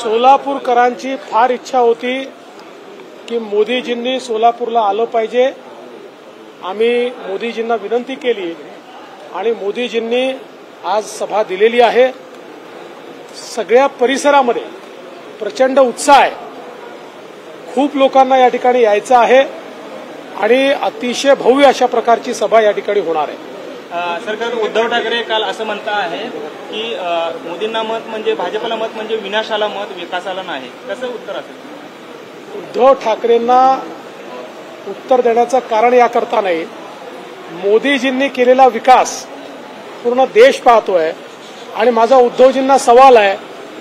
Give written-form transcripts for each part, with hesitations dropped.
सोलापूरकरांची फार इच्छा होती की मोदीजींनी सोलापूरला आलं पाहिजे। आम्ही मोदीजींना विनंती केली आणि मोदीजींनी आज सभा दिलेली आहे। सगळ्या परिसरामध्ये प्रचंड उत्साह आहे। खूप लोकांना या ठिकाणी यायचं आहे आणि अतिशय भव्य अशा प्रकारची सभा या ठिकाणी होणार आहे। सरकार उद्धव ठाकरे काल असं म्हणता आहे की मोदींना मत म्हणजे भाजपला मत म्हणजे विनाशाला मत, विकासाला नाही। कसं उत्तर असेल? उद्धव ठाकरेंना उत्तर देण्याचं कारण याकरता नाही, मोदीजींनी केलेला विकास पूर्ण देश पाहतोय आणि माझा उद्धवजींना सवाल आहे,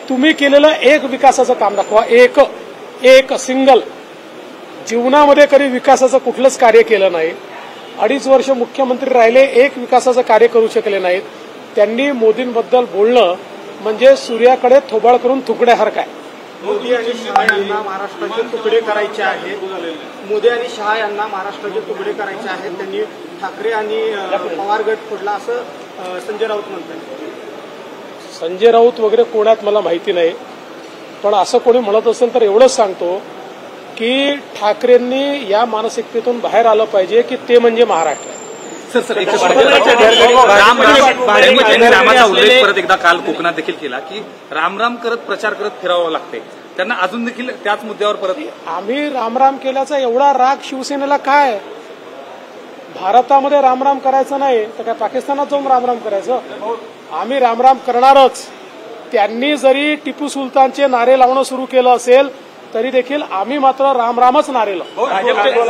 तुम्ही केलेलं एक विकासाचं काम दाखवा। एक सिंगल जीवनामध्ये कधी विकासाचं कुठलंच कार्य केलं नाही। 2.5 वर्ष मुख्यमंत्री राहिले, एक विकासाचं कार्य करू शकले नाहीत। त्यांनी मोदींबद्दल बोलणं म्हणजे सूर्याकडे थोबाड करून थुकण्यासारखं आहे। मोदी आणि शहा यांना महाराष्ट्राचे तुकडे करायचे आहेत। मोदी आणि शहा यांना महाराष्ट्राचे तुकडे करायचे आहेत। त्यांनी ठाकरे आणि पवार गट फोडला असं संजय राऊत म्हणतात। संजय राऊत वगैरे कोणात मला माहिती नाही, पण असं कोणी म्हणत असेल तर एवढंच सांगतो की ठाकरेंनी या मानसिकतेतून बाहेर आलं पाहिजे की ते म्हणजे महाराष्ट्र। रामाचा उल्लेख परत एकदा काल कोकणात देखील केला की राम करत प्रचार करत फिरावं लागते, त्यांना अजून देखील त्याच मुद्द्यावर परत आम्ही राम केल्याचा एवढा राग शिवसेनेला काय? भारतामध्ये राम करायचं नाही तर काय पाकिस्तानात जाऊन राम करायचं? आम्ही राम करणारच। त्यांनी जरी टिपू सुलतानचे नारे लावणं सुरू केलं असेल तरी देखील आम्ही मात्र रामच नारे लावू।